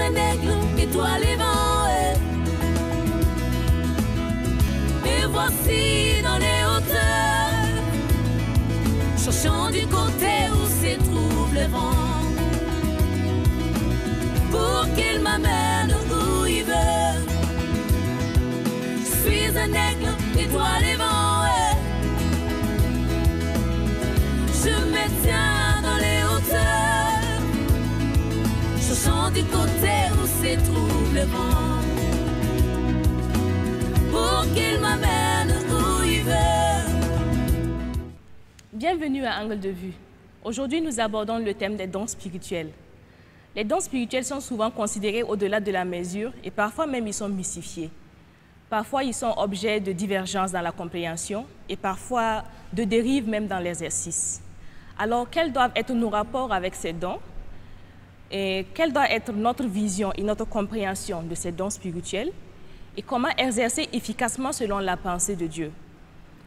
un aigle, étoile et vent. Et voici dans les hauteurs, cherchant du côté où se trouve le vent, pour qu'il m'amène où il veut. Je suis un aigle, étoile et vent. Je me tiens dans les hauteurs, cherchant du côté où se trouve le vent, pour qu'il m'amène où il veut. Bienvenue à Angle de vue. Aujourd'hui, nous abordons le thème des dons spirituels. Les dons spirituels sont souvent considérés au-delà de la mesure et parfois même ils sont mystifiés. Parfois, ils sont objets de divergence dans la compréhension et parfois de dérive même dans l'exercice. Alors, quels doivent être nos rapports avec ces dons? Et quelle doit être notre vision et notre compréhension de ces dons spirituels? Et comment exercer efficacement selon la pensée de Dieu?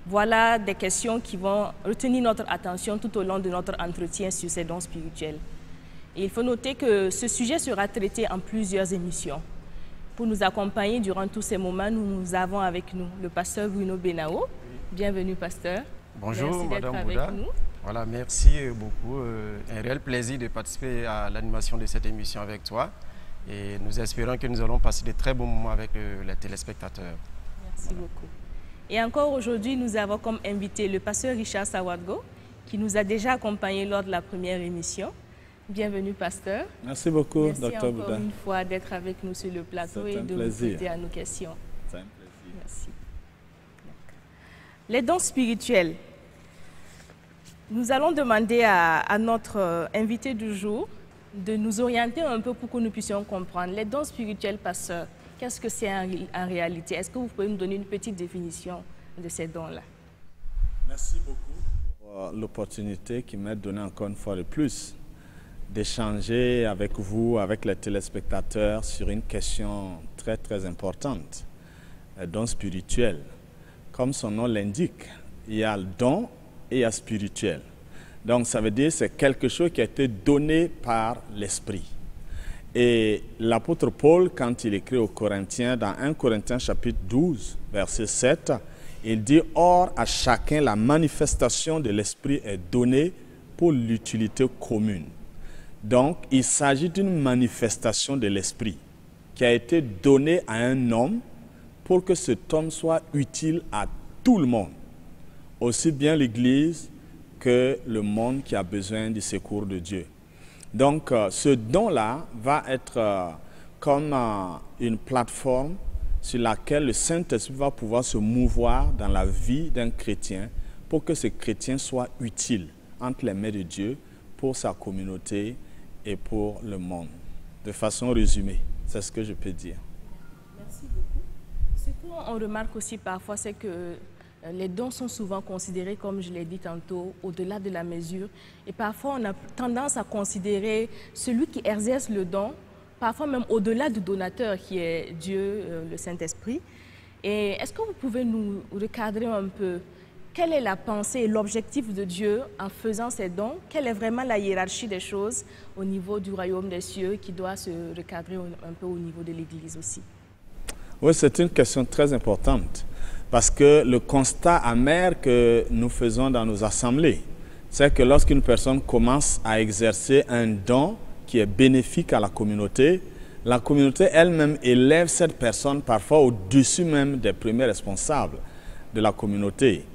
Voilà des questions qui vont retenir notre attention tout au long de notre entretien sur ces dons spirituels. Et il faut noter que ce sujet sera traité en plusieurs émissions. Pour nous accompagner durant tous ces moments, nous avons avec nous le pasteur Bruno Benao. Bienvenue, pasteur. Bonjour, Madame Bouda. Nous. Voilà, merci beaucoup. Un réel plaisir de participer à l'animation de cette émission avec toi. Et nous espérons que nous allons passer de très bons moments avec les téléspectateurs. Merci beaucoup. Et encore aujourd'hui, nous avons comme invité le pasteur Richard Sawadgo, qui nous a déjà accompagnés lors de la première émission. Bienvenue, pasteur. Merci beaucoup, Dr. Bouda. Merci encore une fois d'être avec nous sur le plateau et de nous prêter à nos questions. C'est un plaisir. Merci. Les dons spirituels. Nous allons demander à notre invité du jour de nous orienter un peu pour que nous puissions comprendre. Les dons spirituels, pasteur, qu'est-ce que c'est en réalité? Est-ce que vous pouvez nous donner une petite définition de ces dons-là? Merci beaucoup pour l'opportunité qui m'est donnée encore une fois de plus d'échanger avec vous, avec les téléspectateurs sur une question très très importante, les dons spirituels. Comme son nom l'indique, il y a le don et il y a spirituel. Donc ça veut dire que c'est quelque chose qui a été donné par l'Esprit. Et l'apôtre Paul, quand il écrit aux Corinthiens, dans 1 Corinthiens chapitre 12, verset 7, il dit « Or, à chacun, la manifestation de l'Esprit est donnée pour l'utilité commune. » Donc, il s'agit d'une manifestation de l'Esprit qui a été donnée à un homme pour que cet homme soit utile à tout le monde, aussi bien l'Église que le monde qui a besoin du secours de Dieu. Donc, ce don-là va être comme une plateforme sur laquelle le Saint-Esprit va pouvoir se mouvoir dans la vie d'un chrétien pour que ce chrétien soit utile entre les mains de Dieu pour sa communauté et pour le monde. De façon résumée, c'est ce que je peux dire. Merci beaucoup. Ce qu'on remarque aussi parfois, c'est que les dons sont souvent considérés, comme je l'ai dit tantôt, au-delà de la mesure. Et parfois, on a tendance à considérer celui qui exerce le don, parfois même au-delà du donateur qui est Dieu, le Saint-Esprit. Et est-ce que vous pouvez nous recadrer un peu? Quelle est la pensée et l'objectif de Dieu en faisant ces dons? Quelle est vraiment la hiérarchie des choses au niveau du royaume des cieux qui doit se recadrer un peu au niveau de l'Église aussi? Oui, c'est une question très importante parce que le constat amer que nous faisons dans nos assemblées, c'est que lorsqu'une personne commence à exercer un don qui est bénéfique à la communauté elle-même élève cette personne parfois au-dessus même des premiers responsables de la communauté.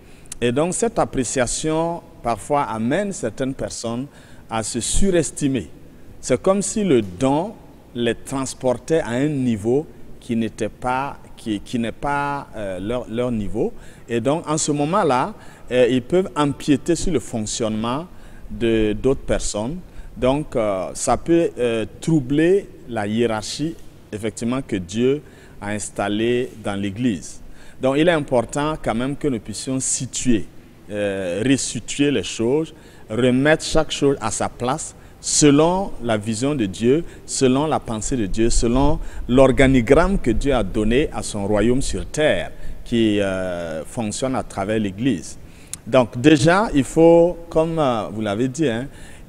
Et donc cette appréciation parfois amène certaines personnes à se surestimer. C'est comme si le don les transportait à un niveau qui n'est pas leur niveau. Et donc en ce moment-là, ils peuvent empiéter sur le fonctionnement d'autres personnes. Donc ça peut troubler la hiérarchie effectivement que Dieu a installée dans l'Église. Donc il est important quand même que nous puissions situer, resituer les choses, remettre chaque chose à sa place selon la vision de Dieu, selon la pensée de Dieu, selon l'organigramme que Dieu a donné à son royaume sur terre qui fonctionne à travers l'Église. Donc déjà, il faut, comme vous l'avez dit,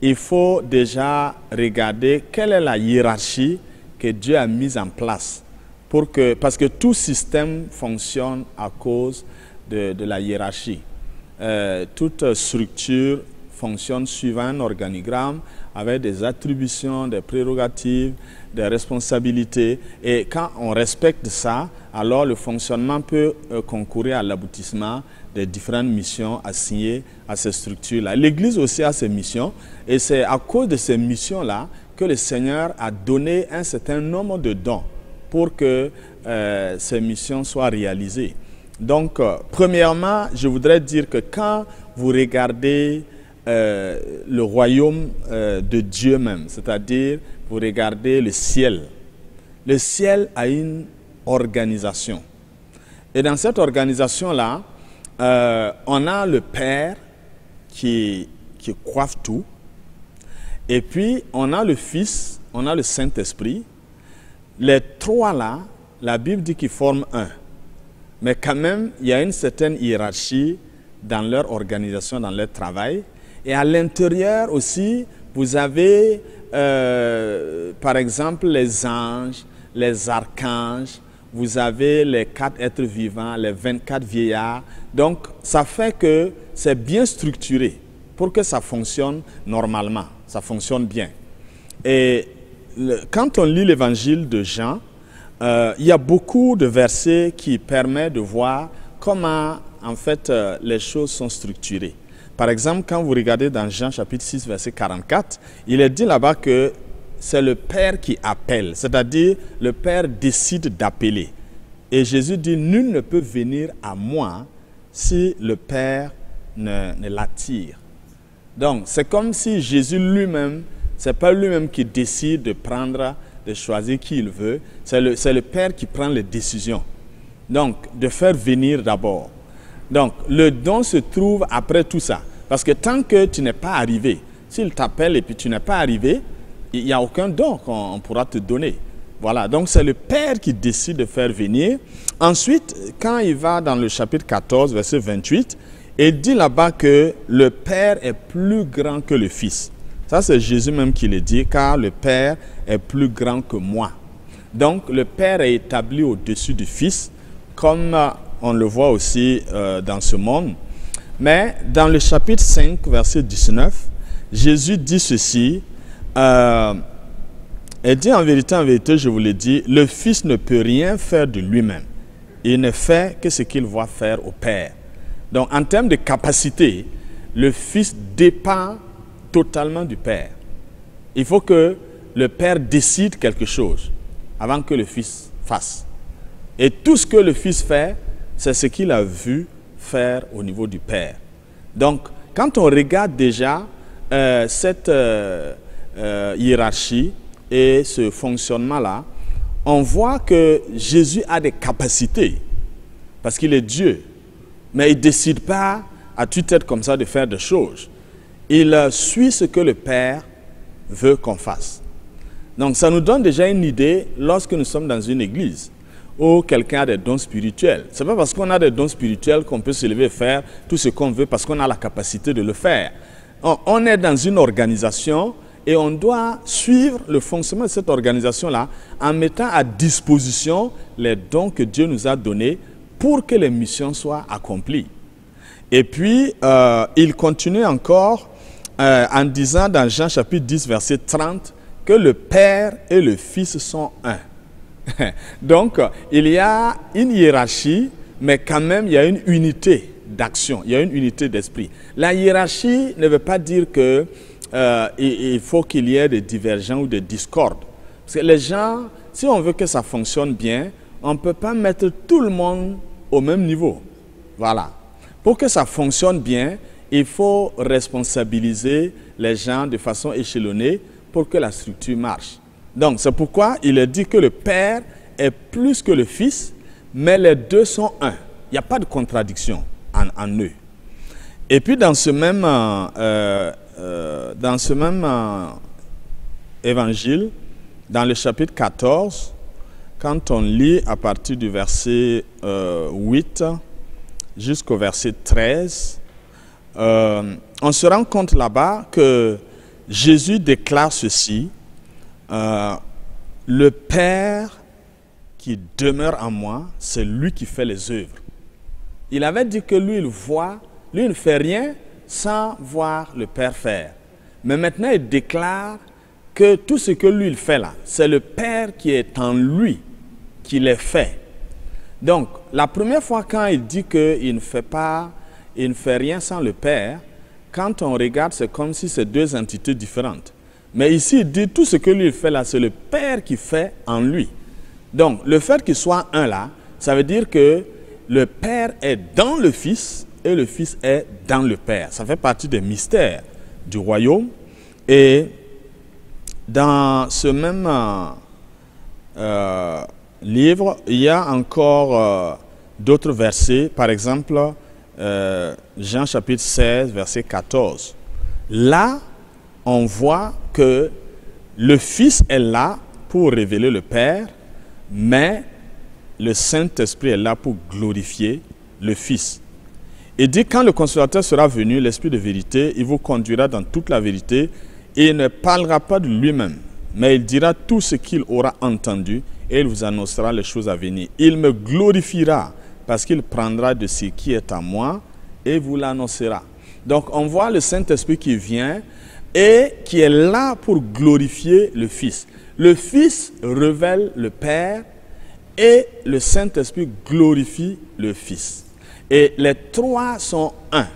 il faut déjà regarder quelle est la hiérarchie que Dieu a mises en place. Parce que tout système fonctionne à cause de la hiérarchie. Toute structure fonctionne suivant un organigramme avec des attributions, des prérogatives, des responsabilités. Et quand on respecte ça, alors le fonctionnement peut concourir à l'aboutissement des différentes missions assignées à ces structures-là. L'Église aussi a ses missions, et c'est à cause de ces missions-là que le Seigneur a donné un certain nombre de dons pour que ces missions soient réalisées. Donc, premièrement, je voudrais dire que quand vous regardez le royaume de Dieu même, c'est-à-dire vous regardez le ciel a une organisation. Et dans cette organisation-là, on a le Père qui coiffe tout, et puis on a le Fils, on a le Saint-Esprit. Les trois là, la Bible dit qu'ils forment un. Mais quand même, il y a une certaine hiérarchie dans leur organisation, dans leur travail. Et à l'intérieur aussi, vous avez, par exemple, les anges, les archanges, vous avez les 4 êtres vivants, les 24 vieillards. Donc, ça fait que c'est bien structuré pour que ça fonctionne normalement, ça fonctionne bien. Et quand on lit l'évangile de Jean, il y a beaucoup de versets qui permettent de voir comment, en fait, les choses sont structurées. Par exemple, quand vous regardez dans Jean chapitre 6, verset 44, il est dit là-bas que c'est le Père qui appelle, c'est-à-dire le Père décide d'appeler. Et Jésus dit, nul ne peut venir à moi si le Père ne l'attire. Donc, c'est comme si Jésus lui-même, ce n'est pas lui-même qui décide de prendre, de choisir qui il veut, c'est le Père qui prend les décisions. Donc, de faire venir d'abord. Donc, le don se trouve après tout ça. Parce que tant que tu n'es pas arrivé, s'il t'appelle et puis tu n'es pas arrivé, il n'y a aucun don qu'on pourra te donner. Voilà, donc c'est le Père qui décide de faire venir. Ensuite, quand il va dans le chapitre 14, verset 28, il dit là-bas que le Père est plus grand que le Fils. Ça, c'est Jésus même qui le dit, car le Père est plus grand que moi. Donc, le Père est établi au-dessus du Fils, comme on le voit aussi dans ce monde. Mais dans le chapitre 5, verset 19, Jésus dit ceci, il dit en vérité, je vous le dis, le Fils ne peut rien faire de lui-même. Il ne fait que ce qu'il voit faire au Père. Donc, en termes de capacité, le Fils dépend totalement du Père. Il faut que le Père décide quelque chose avant que le Fils fasse. Et tout ce que le Fils fait, c'est ce qu'il a vu faire au niveau du Père. Donc, quand on regarde déjà cette hiérarchie et ce fonctionnement-là, on voit que Jésus a des capacités, parce qu'il est Dieu. Mais il ne décide pas à toute tête comme ça de faire des choses. Il suit ce que le Père veut qu'on fasse. Donc ça nous donne déjà une idée lorsque nous sommes dans une église où quelqu'un a des dons spirituels. Ce n'est pas parce qu'on a des dons spirituels qu'on peut se lever et faire tout ce qu'on veut parce qu'on a la capacité de le faire. On est dans une organisation et on doit suivre le fonctionnement de cette organisation-là en mettant à disposition les dons que Dieu nous a donnés pour que les missions soient accomplies. Et puis, il continue encore en disant dans Jean chapitre 10, verset 30, que le Père et le Fils sont un. Donc, il y a une hiérarchie, mais quand même, il y a une unité d'action, il y a une unité d'esprit. La hiérarchie ne veut pas dire que il faut qu'il y ait des divergences ou des discordes. Parce que les gens, si on veut que ça fonctionne bien, on ne peut pas mettre tout le monde au même niveau. Voilà. Pour que ça fonctionne bien, il faut responsabiliser les gens de façon échelonnée pour que la structure marche. Donc, c'est pourquoi il est dit que le Père est plus que le Fils, mais les deux sont un. Il n'y a pas de contradiction en eux. Et puis, dans ce même évangile, dans le chapitre 14, quand on lit à partir du verset 8 jusqu'au verset 13, on se rend compte là-bas que Jésus déclare ceci, le Père qui demeure en moi, c'est lui qui fait les œuvres. Il avait dit que lui, il voit, lui, il ne fait rien sans voir le Père faire. Mais maintenant, il déclare que tout ce que lui, il fait là, c'est le Père qui est en lui qui les fait. Donc, la première fois quand il dit qu'il ne fait rien sans le Père, quand on regarde, c'est comme si c'est deux entités différentes. Mais ici, il dit tout ce que lui, il fait là, c'est le Père qui fait en lui. Donc, le fait qu'il soit un là, ça veut dire que le Père est dans le Fils et le Fils est dans le Père. Ça fait partie des mystères du royaume. Et dans ce même livre, il y a encore d'autres versets. Par exemple, Jean chapitre 16, verset 14. Là, on voit que le Fils est là pour révéler le Père, mais le Saint-Esprit est là pour glorifier le Fils. Il dit, quand le Consolateur sera venu, l'Esprit de vérité, il vous conduira dans toute la vérité, et il ne parlera pas de lui-même, mais il dira tout ce qu'il aura entendu, et il vous annoncera les choses à venir. Il me glorifiera, parce qu'il prendra de ce qui est à moi, et vous l'annoncera. Donc on voit le Saint-Esprit qui vient, et qui est là pour glorifier le Fils. Le Fils révèle le Père, et le Saint-Esprit glorifie le Fils. Et les trois sont un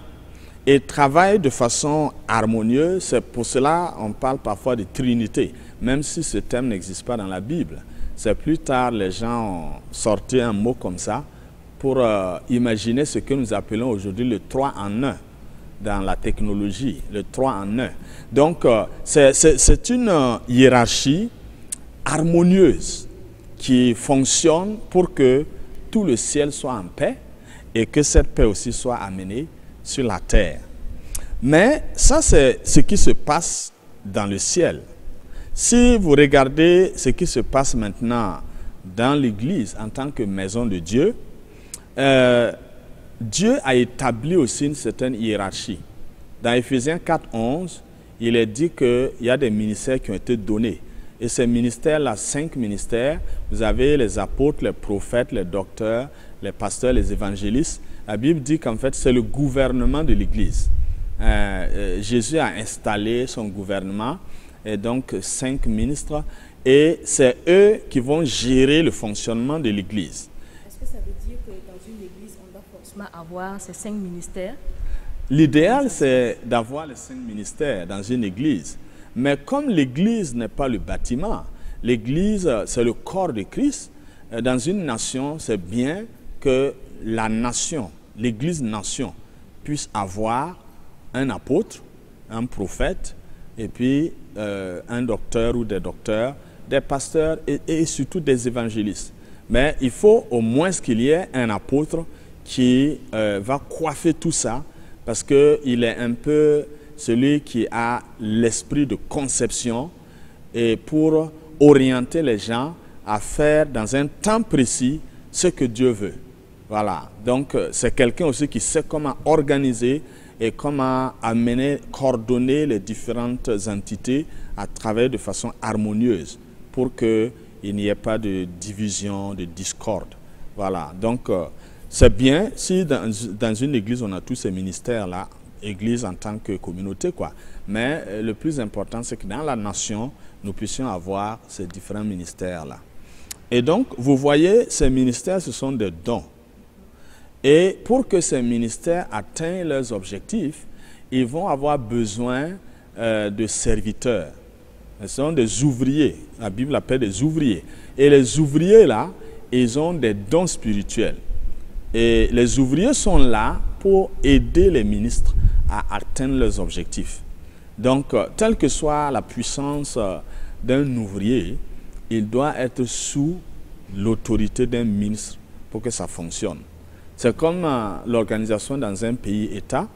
et travaillent de façon harmonieuse. C'est pour cela qu'on parle parfois de Trinité, même si ce terme n'existe pas dans la Bible. C'est plus tard, les gens ont sorti un mot comme ça pour imaginer ce que nous appelons aujourd'hui le 3 en 1 dans la technologie, le 3 en 1. Donc, c'est une hiérarchie harmonieuse qui fonctionne pour que tout le ciel soit en paix et que cette paix aussi soit amenée sur la terre. Mais ça, c'est ce qui se passe dans le ciel. Si vous regardez ce qui se passe maintenant dans l'Église en tant que maison de Dieu, Dieu a établi aussi une certaine hiérarchie. Dans Éphésiens 4:11, il est dit qu'il y a des ministères qui ont été donnés. Et ces ministères-là, 5 ministères, vous avez les apôtres, les prophètes, les docteurs, les pasteurs, les évangélistes. La Bible dit qu'en fait, c'est le gouvernement de l'Église. Jésus a installé son gouvernement, et donc 5 ministres, et c'est eux qui vont gérer le fonctionnement de l'Église. Est-ce que ça veut dire que dans une Église, on doit forcément avoir ces 5 ministères? L'idéal, c'est d'avoir les 5 ministères dans une Église. Mais comme l'Église n'est pas le bâtiment, l'Église, c'est le corps de Christ. Dans une nation, c'est bien que la nation, l'Église-nation, puisse avoir un apôtre, un prophète, et puis un docteur ou des docteurs, des pasteurs et surtout des évangélistes. Mais il faut au moins qu'il y ait un apôtre qui va coiffer tout ça, parce qu'il est un peu celui qui a l'esprit de conception et pour orienter les gens à faire dans un temps précis ce que Dieu veut. Voilà. Donc, c'est quelqu'un aussi qui sait comment organiser et comment amener, coordonner les différentes entités à travailler de façon harmonieuse pour qu'il n'y ait pas de division, de discorde. Voilà. Donc, c'est bien si dans une église, on a tous ces ministères-là, église en tant que communauté, quoi. Mais le plus important, c'est que dans la nation, nous puissions avoir ces différents ministères-là. Et donc, vous voyez, ces ministères, ce sont des dons. Et pour que ces ministères atteignent leurs objectifs, ils vont avoir besoin de serviteurs. Ce sont des ouvriers. La Bible appelle des ouvriers. Et les ouvriers, là, ils ont des dons spirituels. Et les ouvriers sont là pour aider les ministres à atteindre leurs objectifs. Donc, telle que soit la puissance d'un ouvrier, il doit être sous l'autorité d'un ministre pour que ça fonctionne. C'est comme l'organisation dans un pays-État.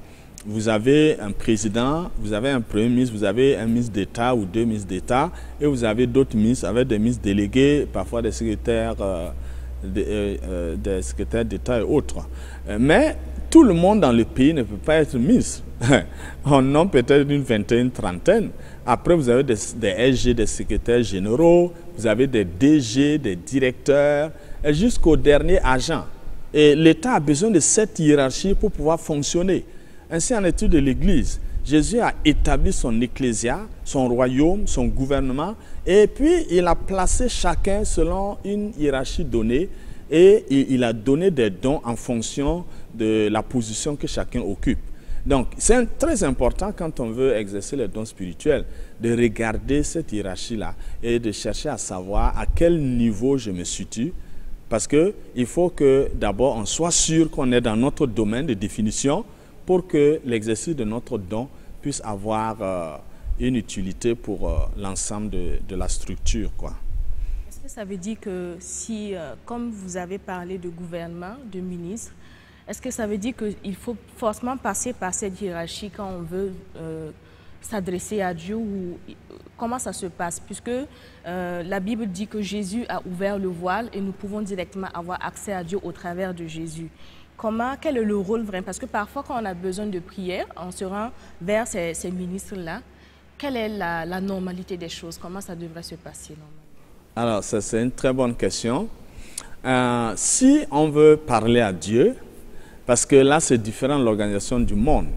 Vous avez un président, vous avez un premier ministre, vous avez un ministre d'État ou 2 ministres d'État, et vous avez d'autres ministres avec des ministres délégués, parfois des secrétaires d'État et autres. Mais tout le monde dans le pays ne peut pas être ministre. en nomme peut-être une vingtaine, trentaine. Après, vous avez des SG, des secrétaires généraux, vous avez des DG, des directeurs, jusqu'au dernier agent. Et l'État a besoin de cette hiérarchie pour pouvoir fonctionner. Ainsi, en étude de l'Église, Jésus a établi son ecclésia, son royaume, son gouvernement, et puis il a placé chacun selon une hiérarchie donnée, et il a donné des dons en fonction de la position que chacun occupe. Donc, c'est très important quand on veut exercer les dons spirituels, de regarder cette hiérarchie-là et de chercher à savoir à quel niveau je me situe, parce qu'il faut que d'abord on soit sûr qu'on est dans notre domaine de définition pour que l'exercice de notre don puisse avoir une utilité pour l'ensemble de la structure, quoi. Est-ce que ça veut dire que si, comme vous avez parlé de gouvernement, de ministre, est-ce que ça veut dire qu'il faut forcément passer par cette hiérarchie quand on veut s'adresser à Dieu, ou comment ça se passe? Puisque la Bible dit que Jésus a ouvert le voile et nous pouvons directement avoir accès à Dieu au travers de Jésus. Quel est le rôle vraiment? Parce que parfois quand on a besoin de prière, on se rend vers ces ministres-là. Quelle est la normalité des choses? Comment ça devrait se passer normalement? Alors, ça c'est une très bonne question. Si on veut parler à Dieu, parce que là c'est différent de l'organisation du monde.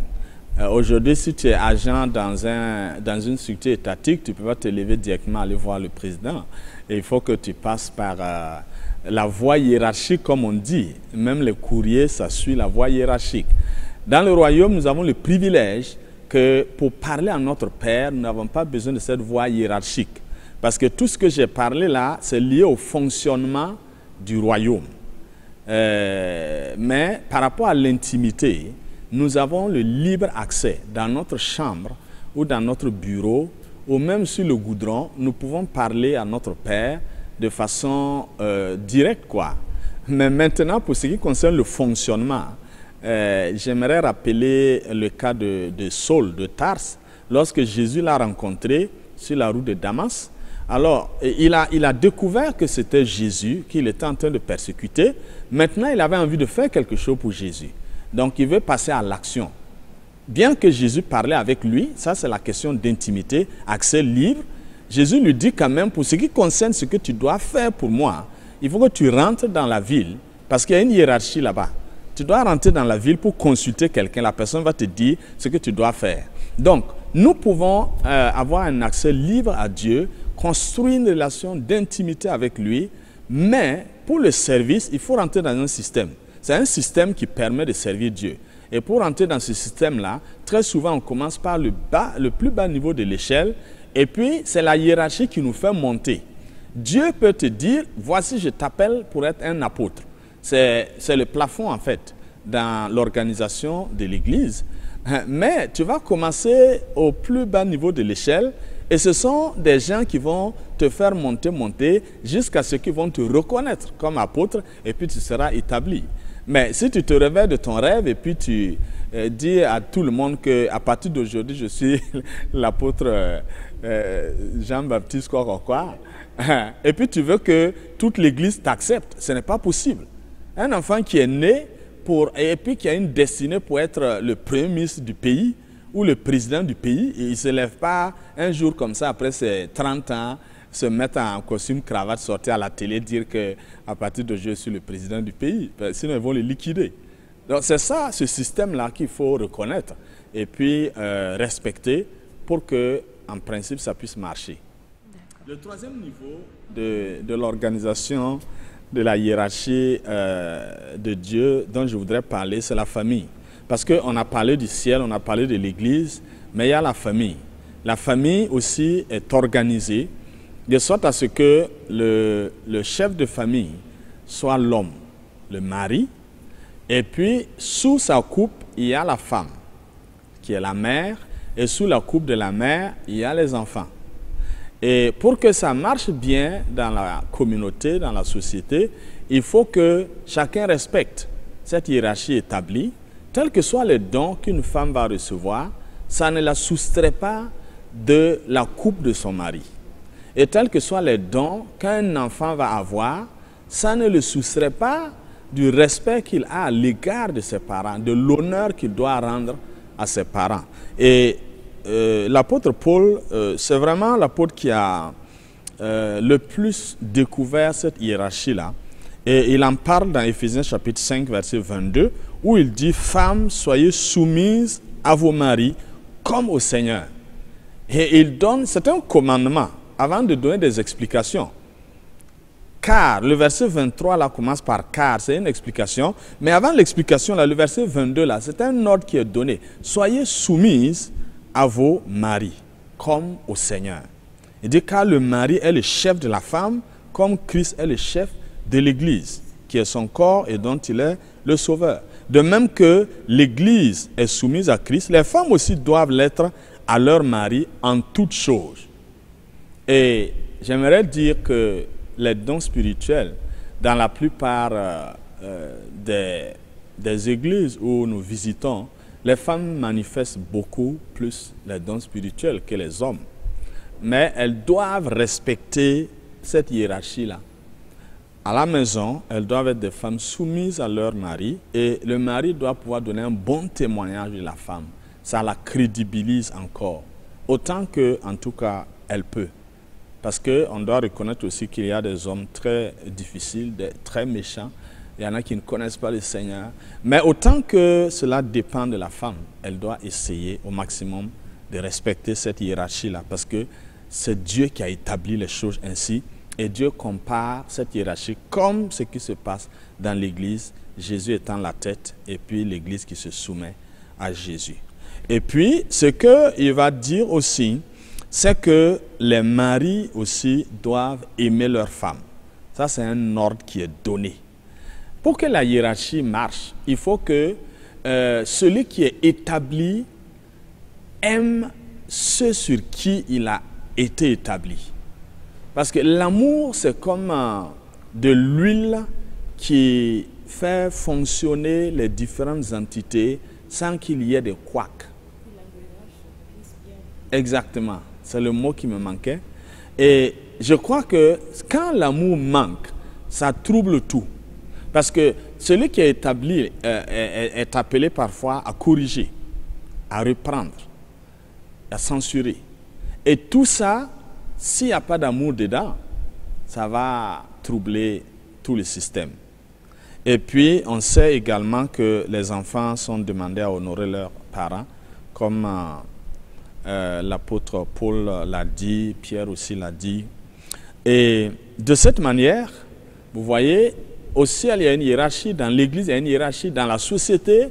Aujourd'hui, si tu es agent dans une structure étatique, tu ne peux pas te lever directement aller voir le président. Et il faut que tu passes par la voie hiérarchique, comme on dit. Même les courriers, ça suit la voie hiérarchique. Dans le royaume, nous avons le privilège que pour parler à notre Père, nous n'avons pas besoin de cette voie hiérarchique. Parce que tout ce que j'ai parlé là, c'est lié au fonctionnement du royaume. Mais par rapport à l'intimité, nous avons le libre accès dans notre chambre ou dans notre bureau ou même sur le goudron. Nous pouvons parler à notre Père de façon directe, quoi. Mais maintenant, pour ce qui concerne le fonctionnement, j'aimerais rappeler le cas de Saul de Tarse, lorsque Jésus l'a rencontré sur la route de Damas. Alors, il a découvert que c'était Jésus qu'il était en train de persécuter. Maintenant, il avait envie de faire quelque chose pour Jésus. Donc, il veut passer à l'action. Bien que Jésus parlait avec lui, ça c'est la question d'intimité, accès libre, Jésus lui dit quand même, pour ce qui concerne ce que tu dois faire pour moi, il faut que tu rentres dans la ville, parce qu'il y a une hiérarchie là-bas. Tu dois rentrer dans la ville pour consulter quelqu'un, la personne va te dire ce que tu dois faire. Donc, nous pouvons avoir un accès libre à Dieu, construire une relation d'intimité avec lui, mais pour le service, il faut rentrer dans un système. C'est un système qui permet de servir Dieu. Et pour rentrer dans ce système-là, très souvent, on commence par le plus bas niveau de l'échelle, et puis c'est la hiérarchie qui nous fait monter. Dieu peut te dire, voici, je t'appelle pour être un apôtre. C'est le plafond, en fait, dans l'organisation de l'Église. Mais tu vas commencer au plus bas niveau de l'échelle, et ce sont des gens qui vont te faire monter, jusqu'à ce qu'ils vont te reconnaître comme apôtre, et puis tu seras établi. Mais si tu te réveilles de ton rêve et puis tu dis à tout le monde qu'à partir d'aujourd'hui, je suis l'apôtre Jean-Baptiste quoi, et puis tu veux que toute l'Église t'accepte, ce n'est pas possible. Un enfant qui est né et puis qui a une destinée pour être le premier ministre du pays ou le président du pays, et il ne se lève pas un jour comme ça, après ses 30 ans, se mettre en costume, cravate, sortir à la télé, dire qu'à partir d'aujourd'hui, je suis le président du pays. Sinon, ils vont le liquider. Donc, c'est ça, ce système-là qu'il faut reconnaître et puis respecter pour que, en principe, ça puisse marcher. Le troisième niveau de l'organisation de la hiérarchie de Dieu dont je voudrais parler, c'est la famille. Parce qu'on a parlé du ciel, on a parlé de l'Église, mais il y a la famille. La famille aussi est organisée de sorte à ce que le chef de famille soit l'homme, le mari, et puis sous sa coupe, il y a la femme, qui est la mère, et sous la coupe de la mère, il y a les enfants. Et pour que ça marche bien dans la communauté, dans la société, il faut que chacun respecte cette hiérarchie établie, tels que soient les dons qu'une femme va recevoir, ça ne la soustrait pas de la coupe de son mari. Et tels que soient les dons qu'un enfant va avoir, ça ne le soustrait pas du respect qu'il a à l'égard de ses parents, de l'honneur qu'il doit rendre à ses parents. Et l'apôtre Paul, c'est vraiment l'apôtre qui a le plus découvert cette hiérarchie-là. Et il en parle dans Éphésiens chapitre 5, verset 22, où il dit « Femmes, soyez soumises à vos maris comme au Seigneur ». Et il donne, c'est un commandement, avant de donner des explications. Car, le verset 23 là commence par car, c'est une explication. Mais avant l'explication, là, le verset 22 là, c'est un ordre qui est donné. Soyez soumises à vos maris, comme au Seigneur. Il dit car le mari est le chef de la femme, comme Christ est le chef de l'Église, qui est son corps et dont il est le sauveur. De même que l'Église est soumise à Christ, les femmes aussi doivent l'être à leur mari en toutes choses. Et j'aimerais dire que les dons spirituels, dans la plupart des églises où nous visitons, les femmes manifestent beaucoup plus les dons spirituels que les hommes. Mais elles doivent respecter cette hiérarchie-là. À la maison, elles doivent être des femmes soumises à leur mari et le mari doit pouvoir donner un bon témoignage de la femme. Ça la crédibilise encore, autant que, en tout cas, elle peut. Parce qu'on doit reconnaître aussi qu'il y a des hommes très difficiles, très méchants. Il y en a qui ne connaissent pas le Seigneur. Mais autant que cela dépend de la femme, elle doit essayer au maximum de respecter cette hiérarchie-là. Parce que c'est Dieu qui a établi les choses ainsi. Et Dieu compare cette hiérarchie comme ce qui se passe dans l'Église, Jésus étant la tête, et puis l'Église qui se soumet à Jésus. Et puis, ce qu'il va dire aussi, c'est que les maris aussi doivent aimer leurs femmes. Ça, c'est un ordre qui est donné. Pour que la hiérarchie marche, il faut que celui qui est établi aime ceux sur qui il a été établi. Parce que l'amour, c'est comme de l'huile qui fait fonctionner les différentes entités sans qu'il y ait de couacs. Exactement, c'est le mot qui me manquait. Et je crois que quand l'amour manque, ça trouble tout. Parce que celui qui est établi est appelé parfois à corriger, à reprendre, à censurer. Et tout ça, s'il n'y a pas d'amour dedans, ça va troubler tout le système. Et puis, on sait également que les enfants sont demandés à honorer leurs parents, comme l'apôtre Paul l'a dit, Pierre aussi l'a dit. Et de cette manière, vous voyez, au ciel, il y a une hiérarchie, dans l'Église, il y a une hiérarchie, dans la société,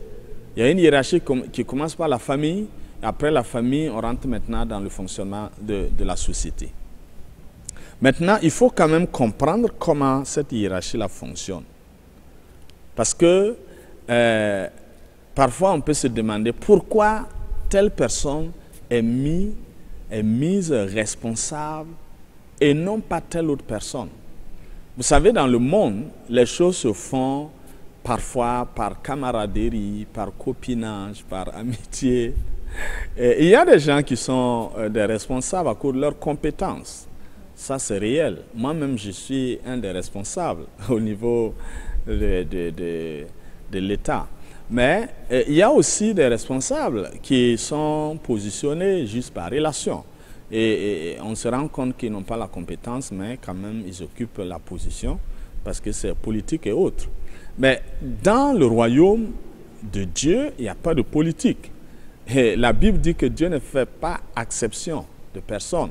il y a une hiérarchie qui commence par la famille. Après la famille, on rentre maintenant dans le fonctionnement de la société. Maintenant, il faut quand même comprendre comment cette hiérarchie-là fonctionne. Parce que parfois, on peut se demander pourquoi telle personne est mise responsable et non pas telle autre personne. Vous savez, dans le monde, les choses se font parfois par camaraderie, par copinage, par amitié. Et il y a des gens qui sont des responsables à cause de leurs compétences. Ça, c'est réel. Moi-même, je suis un des responsables au niveau de l'État. Mais il y a aussi des responsables qui sont positionnés juste par relation. Et on se rend compte qu'ils n'ont pas la compétence, mais quand même, ils occupent la position parce que c'est politique et autres. Mais dans le royaume de Dieu, il n'y a pas de politique. Et la Bible dit que Dieu ne fait pas exception de personne.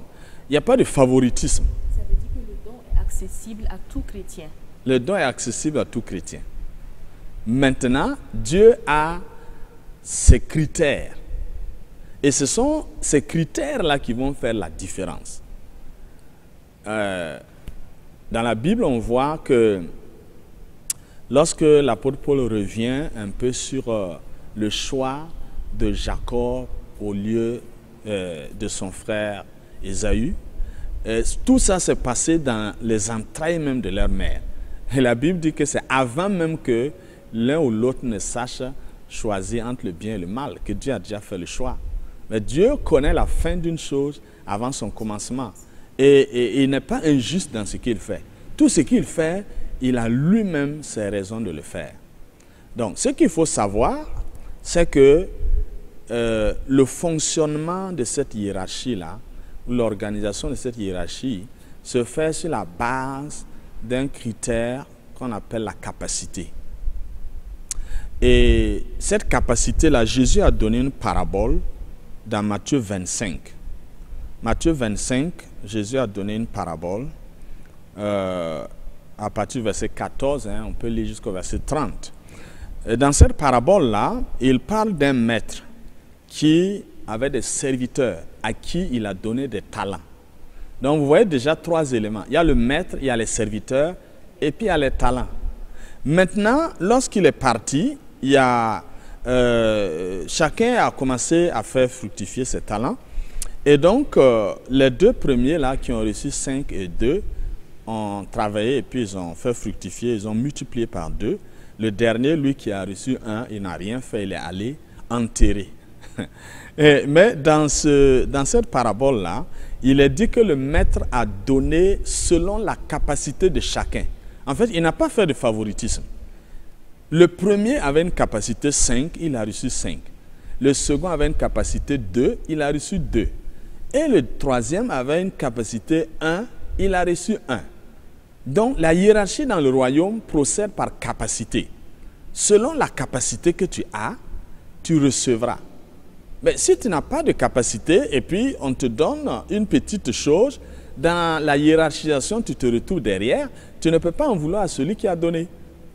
Il n'y a pas de favoritisme. Ça veut dire que le don est accessible à tout chrétien. Le don est accessible à tout chrétien. Maintenant, Dieu a ses critères. Et ce sont ces critères-là qui vont faire la différence. Dans la Bible, on voit que lorsque l'apôtre Paul revient un peu sur le choix de Jacob au lieu de son frère Ésaü, tout ça s'est passé dans les entrailles même de leur mère. Et la Bible dit que c'est avant même que l'un ou l'autre ne sache choisir entre le bien et le mal, que Dieu a déjà fait le choix. Mais Dieu connaît la fin d'une chose avant son commencement. Et il n'est pas injuste dans ce qu'il fait. Tout ce qu'il fait, il a lui-même ses raisons de le faire. Donc, ce qu'il faut savoir, c'est que le fonctionnement de cette hiérarchie-là, l'organisation de cette hiérarchie, se fait sur la base d'un critère qu'on appelle la capacité. Et cette capacité-là, Jésus a donné une parabole dans Matthieu 25. Matthieu 25, Jésus a donné une parabole à partir du verset 14, on peut lire jusqu'au verset 30. Et dans cette parabole-là, il parle d'un maître qui avait des serviteurs à qui il a donné des talents. Donc vous voyez déjà trois éléments. Il y a le maître, il y a les serviteurs et puis il y a les talents. Maintenant, lorsqu'il est parti, il y a, chacun a commencé à faire fructifier ses talents. Et donc, les deux premiers là qui ont reçu 5 et 2 ont travaillé et puis ils ont fait fructifier, ils ont multiplié par 2. Le dernier, lui qui a reçu 1, il n'a rien fait, il est allé enterrer. Mais dans cette parabole-là, il est dit que le maître a donné selon la capacité de chacun. En fait, il n'a pas fait de favoritisme. Le premier avait une capacité 5, il a reçu 5. Le second avait une capacité 2, il a reçu 2. Et le troisième avait une capacité 1, il a reçu 1. Donc, la hiérarchie dans le royaume procède par capacité. Selon la capacité que tu as, tu recevras. Mais si tu n'as pas de capacité et puis on te donne une petite chose, dans la hiérarchisation, tu te retrouves derrière, tu ne peux pas en vouloir à celui qui a donné.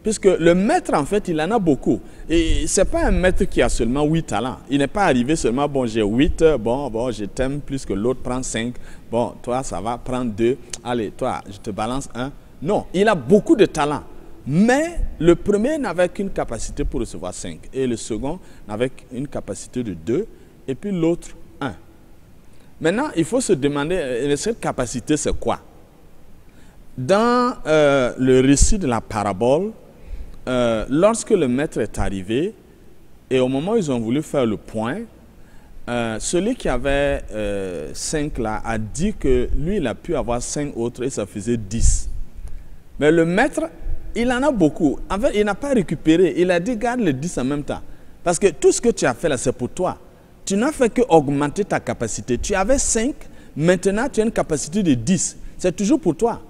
Puisque le maître, en fait, il en a beaucoup. Et ce n'est pas un maître qui a seulement 8 talents. Il n'est pas arrivé seulement, bon, j'ai 8, bon, je t'aime plus que l'autre, prends 5. Bon, toi, ça va, prends 2. Allez, toi, je te balance 1. Non, il a beaucoup de talents. Mais le premier n'avait qu'une capacité pour recevoir 5. Et le second n'avait qu'une capacité de 2. Et puis l'autre, 1. Maintenant, il faut se demander, cette capacité, c'est quoi? Dans le récit de la parabole, lorsque le maître est arrivé, et au moment où ils ont voulu faire le point, celui qui avait 5 là a dit que lui, il a pu avoir 5 autres et ça faisait 10. Mais le maître, il en a beaucoup. En fait, il n'a pas récupéré. Il a dit, garde les 10 en même temps. Parce que tout ce que tu as fait là, c'est pour toi. Tu n'as fait qu'augmenter ta capacité. Tu avais 5, maintenant tu as une capacité de 10. C'est toujours pour toi.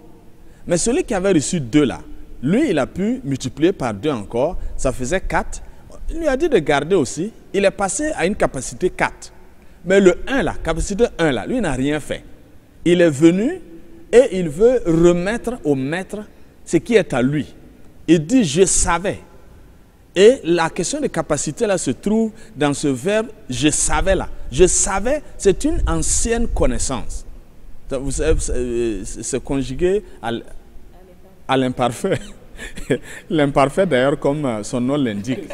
Mais celui qui avait reçu 2 là, lui, il a pu multiplier par 2 encore. Ça faisait 4. Il lui a dit de garder aussi. Il est passé à une capacité 4. Mais le 1 là, capacité 1 là, lui, il n'a rien fait. Il est venu et il veut remettre au maître ce qui est à lui. Il dit, je savais. Et la question de capacité là se trouve dans ce verbe « je savais » là. Je savais, c'est une ancienne connaissance. Vous savez, c'est conjugué à l'imparfait. L'imparfait d'ailleurs, comme son nom l'indique.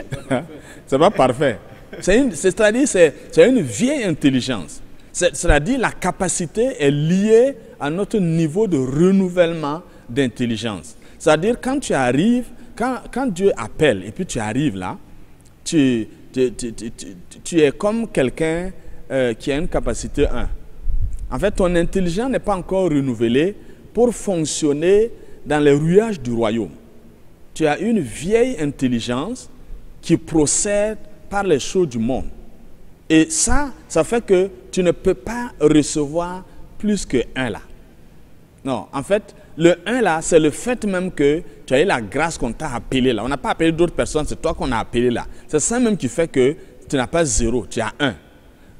C'est pas parfait. C'est-à-dire c'est une vieille intelligence. C'est-à-dire la capacité est liée à notre niveau de renouvellement d'intelligence. C'est-à-dire quand tu arrives, quand Dieu appelle et puis tu arrives là, tu es comme quelqu'un qui a une capacité 1. En fait, ton intelligence n'est pas encore renouvelée pour fonctionner dans les rouages du royaume. Tu as une vieille intelligence qui procède par les choses du monde. Et ça fait que tu ne peux pas recevoir plus que 1 là. Non, en fait, le 1 là, c'est le fait même que tu as eu la grâce qu'on t'a appelé là. On n'a pas appelé d'autres personnes, c'est toi qu'on a appelé là. C'est ça même qui fait que tu n'as pas 0, tu as 1.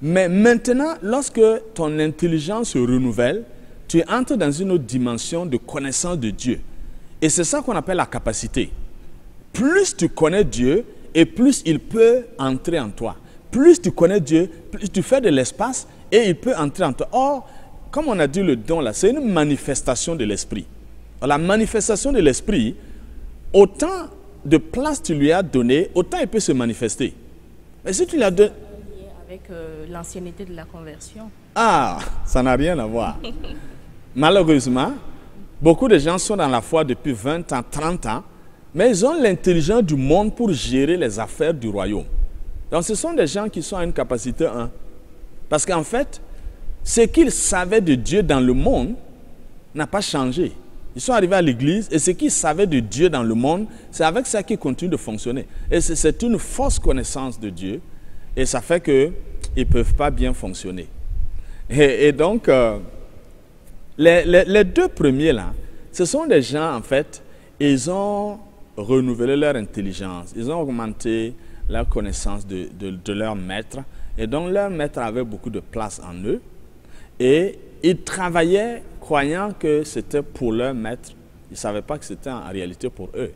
Mais maintenant, lorsque ton intelligence se renouvelle, tu entres dans une autre dimension de connaissance de Dieu. Et c'est ça qu'on appelle la capacité. Plus tu connais Dieu, et plus il peut entrer en toi. Plus tu connais Dieu, plus tu fais de l'espace, et il peut entrer en toi. Or, comme on a dit, le don là, c'est une manifestation de l'esprit. La manifestation de l'esprit, autant de place tu lui as donné, autant il peut se manifester. Mais si tu l'as donné... Avec l'ancienneté de la conversion. Ah, ça n'a rien à voir. Malheureusement, beaucoup de gens sont dans la foi depuis 20 ans, 30 ans, mais ils ont l'intelligence du monde pour gérer les affaires du royaume. Donc ce sont des gens qui sont à une capacité 1. Parce qu'en fait, ce qu'ils savaient de Dieu dans le monde n'a pas changé. Ils sont arrivés à l'église et ce qu'ils savaient de Dieu dans le monde, c'est avec ça qu'ils continuent de fonctionner. Et c'est une fausse connaissance de Dieu Et ça fait qu'ils ne peuvent pas bien fonctionner. Et donc, les deux premiers là, ce sont des gens, en fait, ils ont renouvelé leur intelligence, ils ont augmenté leur connaissance de leur maître, et donc leur maître avait beaucoup de place en eux, et ils travaillaient croyant que c'était pour leur maître, ils ne savaient pas que c'était en réalité pour eux.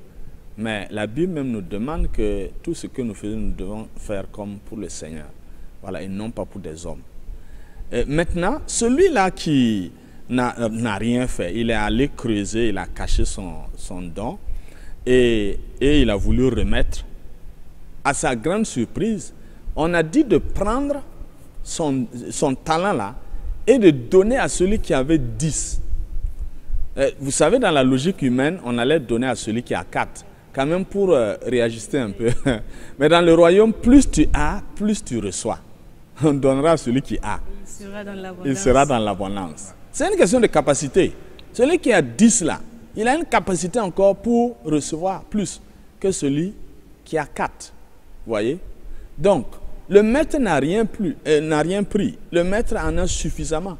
Mais la Bible même nous demande que tout ce que nous faisons, nous devons faire comme pour le Seigneur, voilà, et non pas pour des hommes. Et maintenant, celui-là qui n'a rien fait, il est allé creuser, il a caché son don, et il a voulu remettre. À sa grande surprise, on a dit de prendre son talent là et de donner à celui qui avait 10. Vous savez, dans la logique humaine, on allait donner à celui qui a 4, quand même pour réajuster un peu. Mais dans le royaume, plus tu as, plus tu reçois. On donnera à celui qui a. Il sera dans l'abondance. C'est une question de capacité. Celui qui a 10 là, il a une capacité encore pour recevoir plus que celui qui a 4. Vous voyez? Donc, le maître n'a rien pris. Le maître en a suffisamment.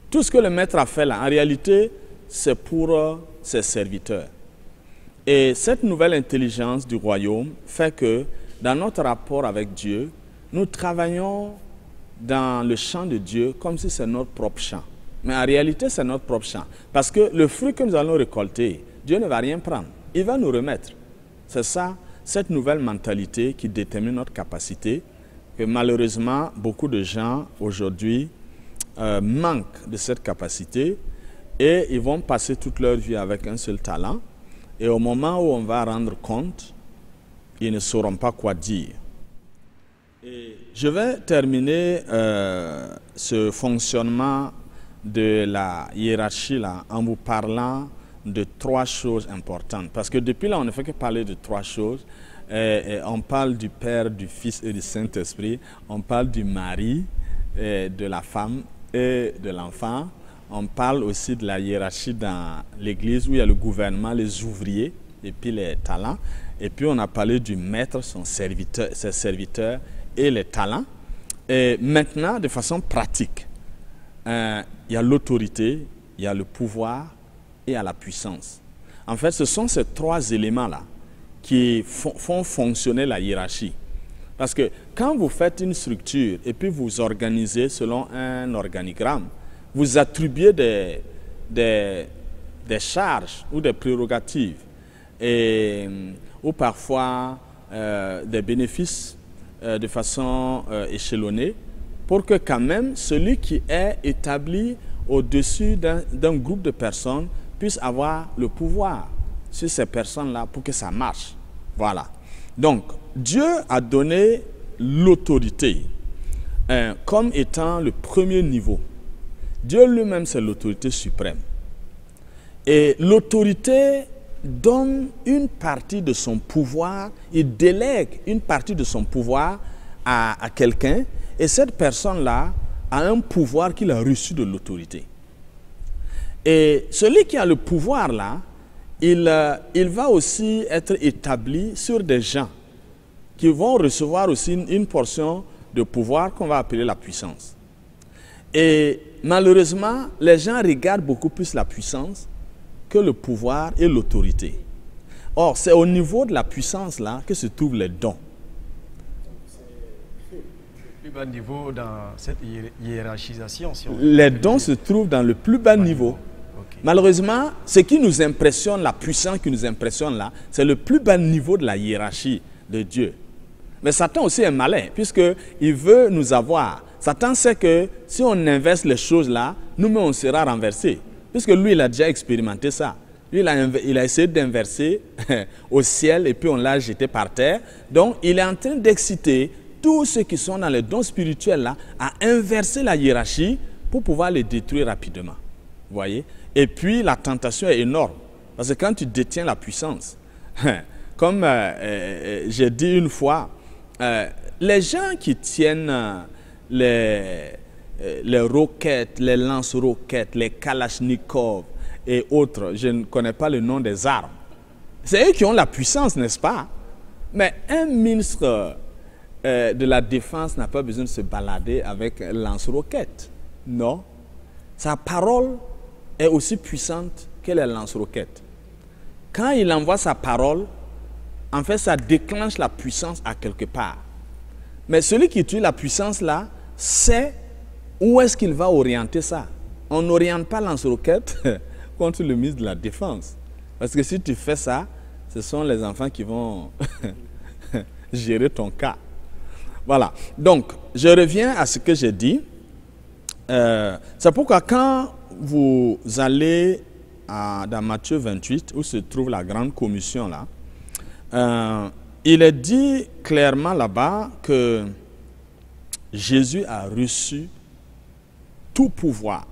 Tout ce que le maître a fait là, en réalité, c'est pour ses serviteurs. Et cette nouvelle intelligence du royaume fait que dans notre rapport avec Dieu, nous travaillons dans le champ de Dieu comme si c'est notre propre champ. Mais en réalité, c'est notre propre champ. Parce que le fruit que nous allons récolter, Dieu ne va rien prendre. Il va nous remettre. C'est ça, cette nouvelle mentalité qui détermine notre capacité. Que malheureusement, beaucoup de gens aujourd'hui manquent de cette capacité et ils vont passer toute leur vie avec un seul talent. Et au moment où on va rendre compte, ils ne sauront pas quoi dire. Et je vais terminer ce fonctionnement de la hiérarchie là, en vous parlant de 3 choses importantes. Parce que depuis là, on ne fait que parler de 3 choses. On parle du Père, du Fils et du Saint-Esprit. On parle du mari, de la femme et de l'enfant. On parle aussi de la hiérarchie dans l'Église où il y a le gouvernement, les ouvriers et puis les talents. Et puis on a parlé du maître, ses serviteurs et les talents. Et maintenant, de façon pratique, il y a l'autorité, il y a le pouvoir et il y a la puissance. En fait, ce sont ces 3 éléments-là qui font fonctionner la hiérarchie. Parce que quand vous faites une structure et puis vous organisez selon un organigramme, vous attribuez des charges ou des prérogatives ou parfois des bénéfices de façon échelonnée pour que quand même celui qui est établi au-dessus d'un groupe de personnes puisse avoir le pouvoir sur ces personnes-là pour que ça marche. Voilà. Donc, Dieu a donné l'autorité comme étant le premier niveau. Dieu lui-même, c'est l'autorité suprême. Et l'autorité donne une partie de son pouvoir, il délègue une partie de son pouvoir à quelqu'un, et cette personne-là a un pouvoir qu'il a reçu de l'autorité. Et celui qui a le pouvoir là, il va aussi être établi sur des gens qui vont recevoir aussi une portion de pouvoir qu'on va appeler la puissance. Et malheureusement, les gens regardent beaucoup plus la puissance que le pouvoir et l'autorité. Or, c'est au niveau de la puissance là que se trouvent les dons. C'est le plus bas niveau dans cette hiérarchisation. Si les dons se trouvent dans le plus bas niveau. Okay. Malheureusement, ce qui nous impressionne, la puissance qui nous impressionne là, c'est le plus bas niveau de la hiérarchie de Dieu. Mais Satan aussi est malin, puisqu'il veut nous avoir. Satan sait que si on inverse les choses là, nous-mêmes on sera renversés. Puisque lui, il a déjà expérimenté ça. Lui, il a essayé d'inverser au ciel et puis on l'a jeté par terre. Donc, il est en train d'exciter tous ceux qui sont dans les dons spirituels là à inverser la hiérarchie pour pouvoir les détruire rapidement. Vous voyez? Et puis, la tentation est énorme. Parce que quand tu détiens la puissance, comme j'ai dit une fois, les gens qui tiennent les roquettes, les lance-roquettes, les kalachnikovs et autres, je ne connais pas le nom des armes. C'est eux qui ont la puissance, n'est-ce pas? Mais un ministre de la défense n'a pas besoin de se balader avec un lance-roquette. Non. Sa parole est aussi puissante que les lance-roquettes. Quand il envoie sa parole, en fait, ça déclenche la puissance à quelque part. Mais celui qui utilise la puissance là, sait où est-ce qu'il va orienter ça. On n'oriente pas lance-roquette contre le ministre de la Défense. Parce que si tu fais ça, ce sont les enfants qui vont gérer ton cas. Voilà. Donc, je reviens à ce que j'ai dit. C'est pourquoi quand vous allez dans Matthieu 28, où se trouve la grande commission là, il est dit clairement là-bas que Jésus a reçu tout pouvoir.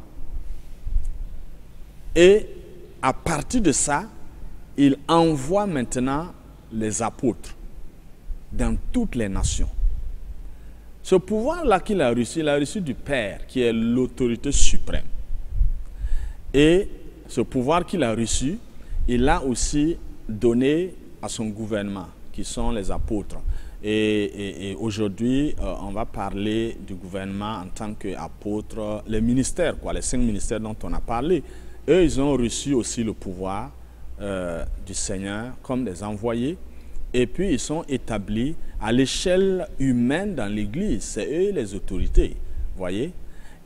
Et à partir de ça, il envoie maintenant les apôtres dans toutes les nations. Ce pouvoir-là qu'il a reçu, il a reçu du Père, qui est l'autorité suprême. Et ce pouvoir qu'il a reçu, il l'a aussi donné à son gouvernement, qui sont les apôtres. Et aujourd'hui, on va parler du gouvernement en tant qu'apôtre, les ministères, quoi, les 5 ministères dont on a parlé. Eux, ils ont reçu aussi le pouvoir du Seigneur comme des envoyés. Et puis, ils sont établis à l'échelle humaine dans l'Église. C'est eux les autorités, voyez.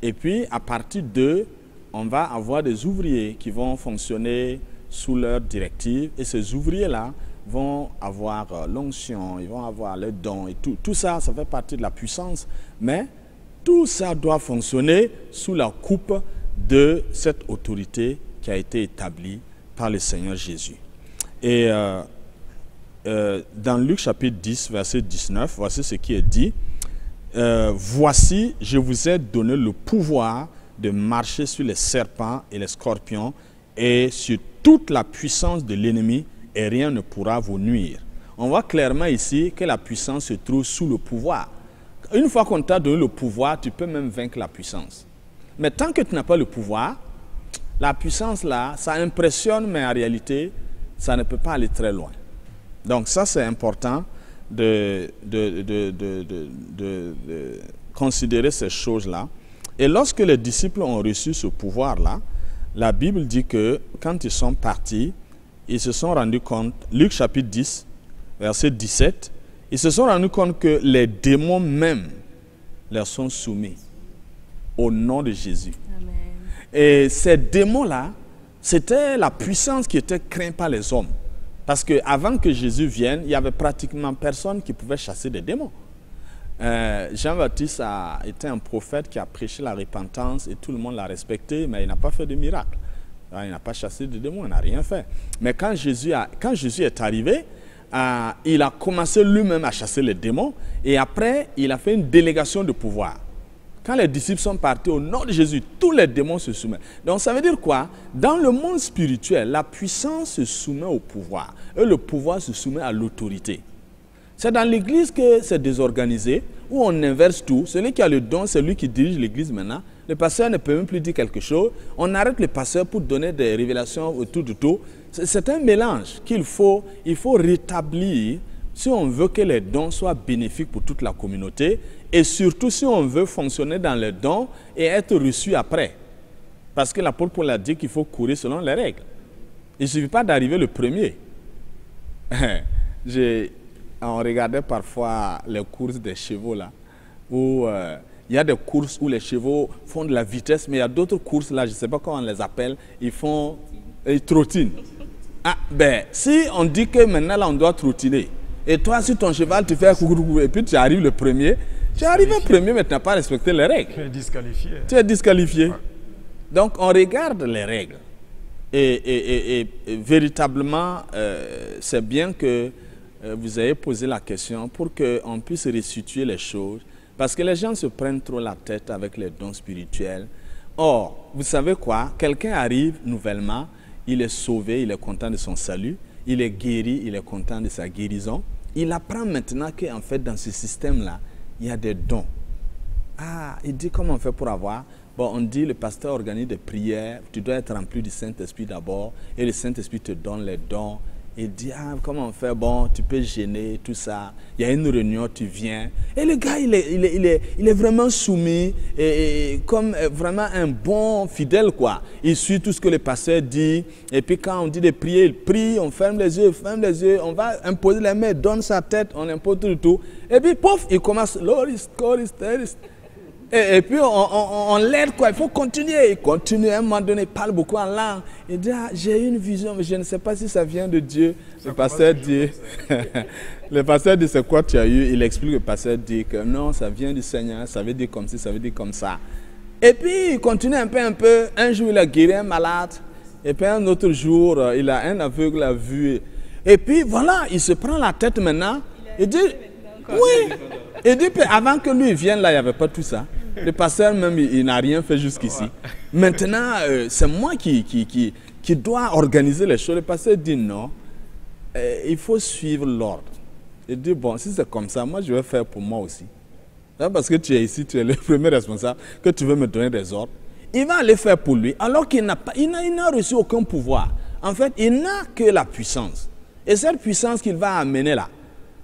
Et puis, à partir d'eux, on va avoir des ouvriers qui vont fonctionner sous leur directive. Et ces ouvriers-là vont avoir l'onction, ils vont avoir les dons. Et tout ça, ça fait partie de la puissance. Mais tout ça doit fonctionner sous la coupe de cette autorité qui a été établie par le Seigneur Jésus. Et dans Luc chapitre 10, verset 19, voici ce qui est dit. Voici, je vous ai donné le pouvoir de marcher sur les serpents et les scorpions et sur toute la puissance de l'ennemi et rien ne pourra vous nuire. On voit clairement ici que la puissance se trouve sous le pouvoir. Une fois qu'on t'a donné le pouvoir, tu peux même vaincre la puissance. Mais tant que tu n'as pas le pouvoir, la puissance là, ça impressionne, mais en réalité, ça ne peut pas aller très loin. Donc ça, c'est important de considérer ces choses-là. Et lorsque les disciples ont reçu ce pouvoir-là, la Bible dit que quand ils sont partis, ils se sont rendus compte, Luc chapitre 10, verset 17, ils se sont rendus compte que les démons même leur sont soumis au nom de Jésus. Amen. Et ces démons-là, c'était la puissance qui était crainte par les hommes. Parce qu'avant que Jésus vienne, il n'y avait pratiquement personne qui pouvait chasser des démons. Jean-Baptiste a été un prophète qui a prêché la repentance et tout le monde l'a respecté, mais il n'a pas fait de miracle. Il n'a pas chassé de démons, il n'a rien fait. Mais quand Jésus est arrivé, il a commencé lui-même à chasser les démons et après, il a fait une délégation de pouvoir. Quand les disciples sont partis au nom de Jésus, tous les démons se soumettent. Donc ça veut dire quoi? Dans le monde spirituel, la puissance se soumet au pouvoir et le pouvoir se soumet à l'autorité. C'est dans l'église que c'est désorganisé, où on inverse tout. Celui qui a le don, c'est lui qui dirige l'église maintenant. Le pasteur ne peut même plus dire quelque chose. On arrête le pasteur pour donner des révélations autour de tout. C'est un mélange il faut rétablir si on veut que les dons soient bénéfiques pour toute la communauté et surtout si on veut fonctionner dans les dons et être reçu après. Parce que l'apôtre Paul a dit qu'il faut courir selon les règles. Il ne suffit pas d'arriver le premier. On regardait parfois les courses des chevaux là, où il y a des courses où les chevaux font de la vitesse, mais il y a d'autres courses là, je ne sais pas comment on les appelle, ils trottinent. Ah, ben, si on dit que maintenant là on doit trottiner, et toi si ton cheval te fait un coucou et puis tu arrives le premier, tu es arrivé premier mais tu n'as pas respecté les règles. Tu es disqualifié. Tu es disqualifié. Ouais. Donc on regarde les règles. Et véritablement, c'est bien que vous ayez posé la question pour qu'on puisse restituer les choses. Parce que les gens se prennent trop la tête avec les dons spirituels. Or, vous savez quoi? Quelqu'un arrive nouvellement, il est sauvé, il est content de son salut, il est guéri, il est content de sa guérison. Il apprend maintenant qu'en fait, dans ce système-là, il y a des dons. Ah, il dit comment on fait pour avoir? Bon, on dit le pasteur organise des prières, tu dois être rempli du Saint-Esprit d'abord, et le Saint-Esprit te donne les dons, Il dit, ah, comment on fait? Bon, tu peux gêner, tout ça. Il y a une réunion, tu viens. Et le gars, il est vraiment soumis, et comme vraiment un bon fidèle, quoi. Il suit tout ce que le pasteur dit. Et puis quand on dit de prier, il prie, on ferme les yeux, on va imposer les mains, donne sa tête, on impose tout. Et puis, pouf, il commence, Loris, Coris, Teris. Et puis on l'aide, quoi. Il faut continuer. Il continue, à un moment donné, il parle beaucoup en langue. Il dit, ah, j'ai une vision, mais je ne sais pas si ça vient de Dieu. Le pasteur dit, le pasteur dit, c'est quoi tu as eu? Il explique, le pasteur dit que non, ça vient du Seigneur, ça veut dire comme ci, ça veut dire comme ça. Et puis il continue un peu. Un jour, il a guéri un malade. Et puis un autre jour, il a un aveugle à vue. Et puis voilà, il se prend la tête maintenant. Il dit, oui. Et dit, avant que lui vienne là, il n'y avait pas tout ça. Le pasteur même, il n'a rien fait jusqu'ici. Maintenant, c'est moi qui dois organiser les choses. Le pasteur dit non, il faut suivre l'ordre. Il dit, bon, si c'est comme ça, moi je vais faire pour moi aussi. Parce que tu es ici, tu es le premier responsable, que tu veux me donner des ordres. Il va aller faire pour lui, alors qu'il n'a reçu aucun pouvoir. En fait, il n'a que la puissance. Et cette puissance qu'il va amener là,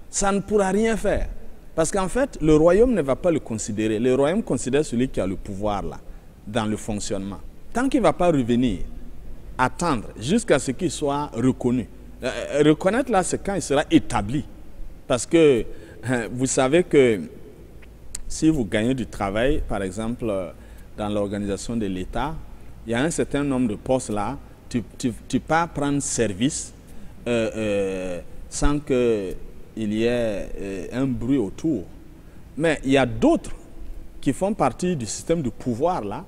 ça ne pourra rien faire. Parce qu'en fait, le royaume ne va pas le considérer. Le royaume considère celui qui a le pouvoir là, dans le fonctionnement. Tant qu'il ne va pas revenir, attendre jusqu'à ce qu'il soit reconnu. Reconnaître là, c'est quand il sera établi. Parce que vous savez que si vous gagnez du travail, par exemple, dans l'organisation de l'État, il y a un certain nombre de postes là, tu peux pas prendre service sans que il y ait un bruit autour. Mais il y a d'autres qui font partie du système de pouvoir là.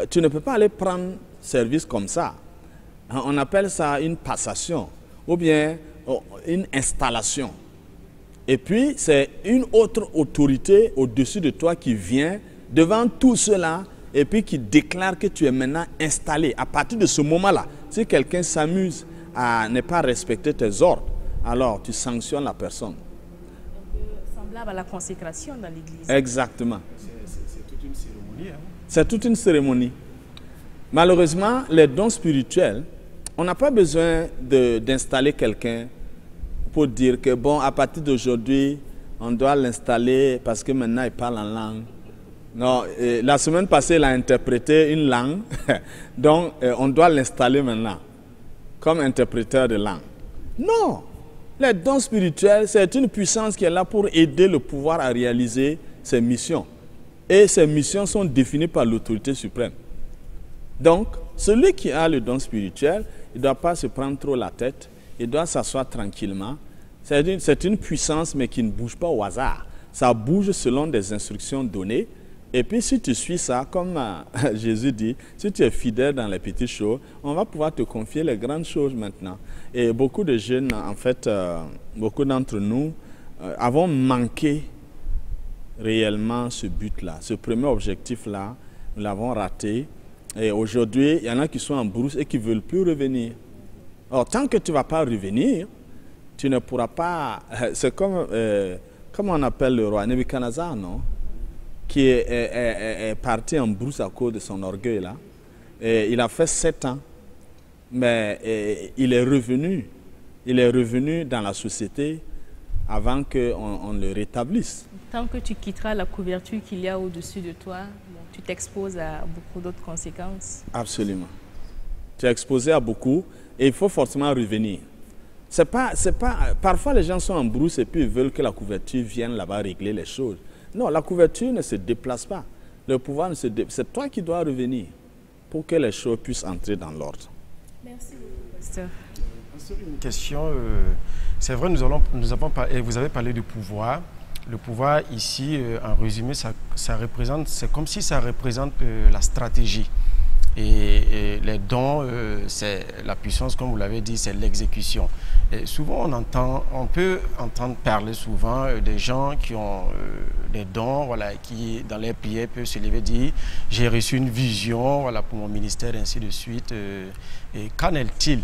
Tu ne peux pas aller prendre service comme ça. On appelle ça une passation ou bien une installation. Et puis c'est une autre autorité au-dessus de toi qui vient devant tout cela et puis qui déclare que tu es maintenant installé. À partir de ce moment-là, si quelqu'un s'amuse à ne pas respecter tes ordres, alors tu sanctionnes la personne. Semblable à la consécration dans l'église. Exactement. C'est toute une cérémonie. Hein? C'est toute une cérémonie. Malheureusement, les dons spirituels, on n'a pas besoin d'installer quelqu'un pour dire que bon, à partir d'aujourd'hui, on doit l'installer parce que maintenant il parle en langue. Non, la semaine passée, il a interprété une langue, donc on doit l'installer maintenant comme interpréteur de langue. Non! Les dons spirituels, c'est une puissance qui est là pour aider le pouvoir à réaliser ses missions. Et ces missions sont définies par l'autorité suprême. Donc, celui qui a le don spirituel, il ne doit pas se prendre trop la tête, il doit s'asseoir tranquillement. C'est une puissance, mais qui ne bouge pas au hasard. Ça bouge selon des instructions données. Et puis, si tu suis ça, comme Jésus dit, si tu es fidèle dans les petites choses, on va pouvoir te confier les grandes choses maintenant. Et beaucoup de jeunes, en fait, beaucoup d'entre nous, avons manqué réellement ce but-là. Ce premier objectif-là, nous l'avons raté. Et aujourd'hui, il y en a qui sont en brousse et qui ne veulent plus revenir. Or, tant que tu ne vas pas revenir, tu ne pourras pas... C'est comme on appelle le roi Nebuchadnezzar, non? Qui est parti en brousse à cause de son orgueil là. Et il a fait 7 ans, mais il est revenu dans la société avant qu'on le rétablisse. Tant que tu quitteras la couverture qu'il y a au-dessus de toi, tu t'exposes à beaucoup d'autres conséquences. Absolument. Tu es exposé à beaucoup et il faut forcément revenir. Parfois les gens sont en brousse et puis ils veulent que la couverture vienne là-bas régler les choses. Non, la couverture ne se déplace pas. Le pouvoir ne se déplace. C'est toi qui dois revenir pour que les choses puissent entrer dans l'ordre. Merci beaucoup, pasteur. Une question. C'est vrai, vous avez parlé du pouvoir. Le pouvoir ici, en résumé, ça représente, c'est comme si ça représente la stratégie. Et les dons, c'est la puissance, comme vous l'avez dit, c'est l'exécution. Et souvent, on peut entendre parler souvent des gens qui ont des dons, voilà, qui dans les prières peuvent se lever et dire « j'ai reçu une vision voilà, pour mon ministère », ainsi de suite. Et qu'en est-il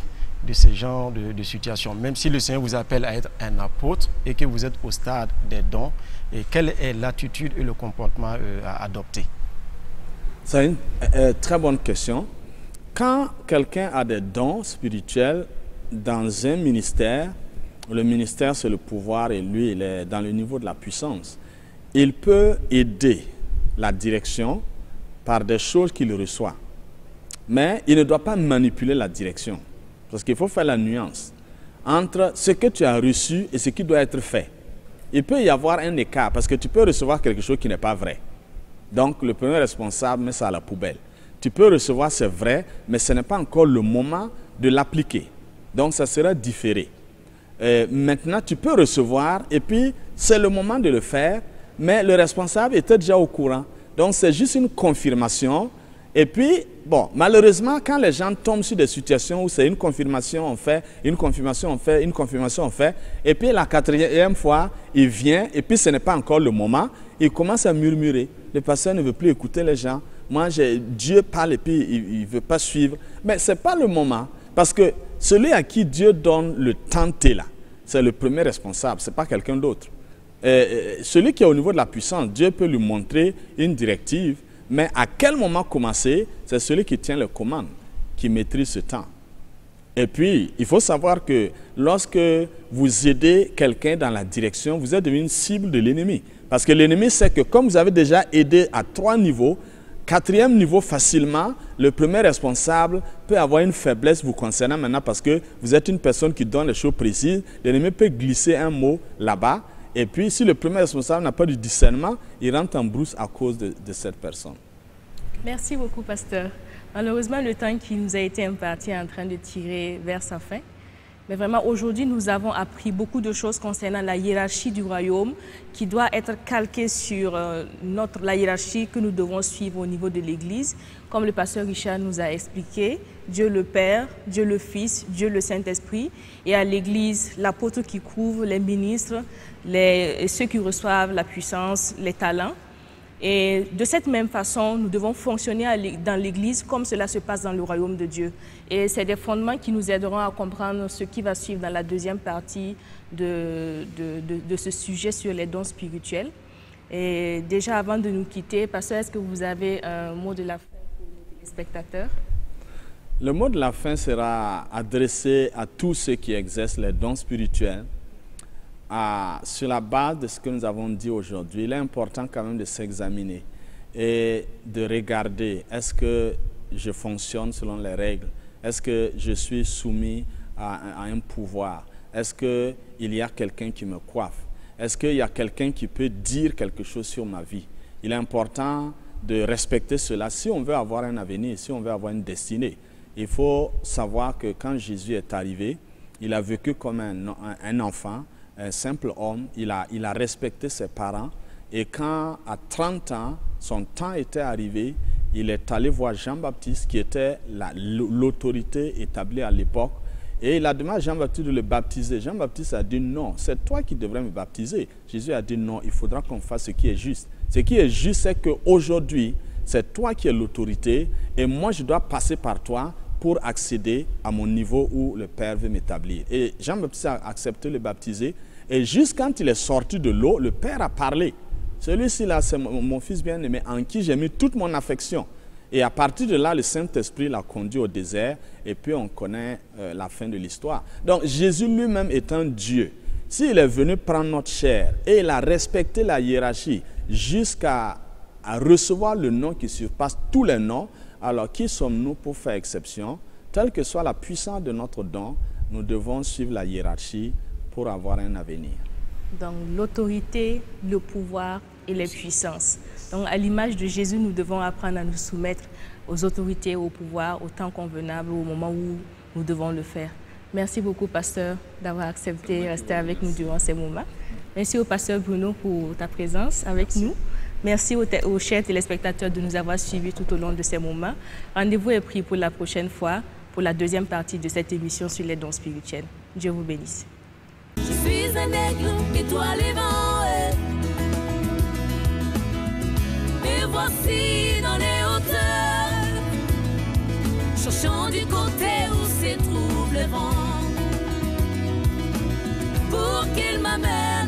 de ce genre de situation? Même si le Seigneur vous appelle à être un apôtre et que vous êtes au stade des dons, et quelle est l'attitude et le comportement à adopter? C'est une très bonne question. Quand quelqu'un a des dons spirituels, dans un ministère, le ministère c'est le pouvoir et lui il est dans le niveau de la puissance. Il peut aider la direction par des choses qu'il reçoit. Mais il ne doit pas manipuler la direction. Parce qu'il faut faire la nuance entre ce que tu as reçu et ce qui doit être fait. Il peut y avoir un écart parce que tu peux recevoir quelque chose qui n'est pas vrai. Donc le premier responsable met ça à la poubelle. Tu peux recevoir, c'est vrai, mais ce n'est pas encore le moment de l'appliquer. Donc ça sera différé. Maintenant, tu peux recevoir et puis c'est le moment de le faire, mais le responsable était déjà au courant. Donc c'est juste une confirmation. Et puis, bon, malheureusement, quand les gens tombent sur des situations où c'est une confirmation, on fait, une confirmation, on fait, une confirmation, on fait, et puis la 4e fois, il vient, et puis ce n'est pas encore le moment, il commence à murmurer. Le pasteur ne veut plus écouter les gens. Moi, Dieu parle et puis il ne veut pas suivre. Mais ce n'est pas le moment, parce que celui à qui Dieu donne le temps là, c'est le premier responsable, ce n'est pas quelqu'un d'autre. Celui qui est au niveau de la puissance, Dieu peut lui montrer une directive, mais à quel moment commencer, c'est celui qui tient les commandes, qui maîtrise ce temps. Et puis, il faut savoir que lorsque vous aidez quelqu'un dans la direction, vous êtes devenu une cible de l'ennemi. Parce que l'ennemi sait que comme vous avez déjà aidé à 3 niveaux, 4e niveau facilement, le premier responsable peut avoir une faiblesse vous concernant maintenant parce que vous êtes une personne qui donne les choses précises. L'ennemi peut glisser un mot là-bas. Et puis, si le premier responsable n'a pas du discernement, il rentre en brousse à cause de cette personne. Merci beaucoup, pasteur. Malheureusement, le temps qui nous a été imparti est en train de tirer vers sa fin. Mais vraiment, aujourd'hui, nous avons appris beaucoup de choses concernant la hiérarchie du royaume qui doit être calquée sur la hiérarchie que nous devons suivre au niveau de l'Église. Comme le pasteur Richard nous a expliqué, Dieu le Père, Dieu le Fils, Dieu le Saint-Esprit, et à l'Église, l'apôtre qui couvre, les ministres, ceux qui reçoivent la puissance, les talents. Et de cette même façon, nous devons fonctionner dans l'Église comme cela se passe dans le royaume de Dieu. Et c'est des fondements qui nous aideront à comprendre ce qui va suivre dans la deuxième partie de ce sujet sur les dons spirituels. Et déjà, avant de nous quitter, pasteur, est-ce que vous avez un mot de la fin pour nos téléspectateurs? Le mot de la fin sera adressé à tous ceux qui exercent les dons spirituels. Sur la base de ce que nous avons dit aujourd'hui, il est important quand même de s'examiner et de regarder, est-ce que je fonctionne selon les règles? Est-ce que je suis soumis à un pouvoir? Est-ce qu'il y a quelqu'un qui me coiffe? Est-ce qu'il y a quelqu'un qui peut dire quelque chose sur ma vie? Il est important de respecter cela si on veut avoir un avenir, si on veut avoir une destinée. Il faut savoir que quand Jésus est arrivé, il a vécu comme un enfant, un simple homme, il a respecté ses parents et quand à 30 ans, son temps était arrivé, il est allé voir Jean-Baptiste qui était l'autorité établie à l'époque et il a demandé à Jean-Baptiste de le baptiser. Jean-Baptiste a dit non, c'est toi qui devrais me baptiser. Jésus a dit non, il faudra qu'on fasse ce qui est juste. Ce qui est juste, c'est qu'aujourd'hui, c'est toi qui es l'autorité et moi je dois passer par toi pour accéder à mon niveau où le Père veut m'établir. Et Jean-Baptiste a accepté de le baptiser. Et juste quand il est sorti de l'eau, le Père a parlé. Celui-ci là, c'est mon fils bien-aimé en qui j'ai mis toute mon affection. Et à partir de là, le Saint-Esprit l'a conduit au désert. Et puis on connaît la fin de l'histoire. Donc Jésus lui-même étant Dieu, s'il est venu prendre notre chair et il a respecté la hiérarchie jusqu'à recevoir le nom qui surpasse tous les noms, alors qui sommes-nous pour faire exception? Telle que soit la puissance de notre don, nous devons suivre la hiérarchie pour avoir un avenir. Donc l'autorité, le pouvoir et les puissances. Donc à l'image de Jésus, nous devons apprendre à nous soumettre aux autorités, au pouvoir, au temps convenable, au moment où nous devons le faire. Merci beaucoup, pasteur, d'avoir accepté de rester avec nous durant ces moments. Merci au pasteur Bruno pour ta présence avec nous. Merci aux chers téléspectateurs de nous avoir suivis tout au long de ces moments. Rendez-vous est pris pour la prochaine fois, pour la deuxième partie de cette émission sur les dons spirituels. Dieu vous bénisse. Je suis un aigle étoilé vent, et voici dans les hauteurs, cherchant du côté où se trouve le vent, pour qu'il m'amène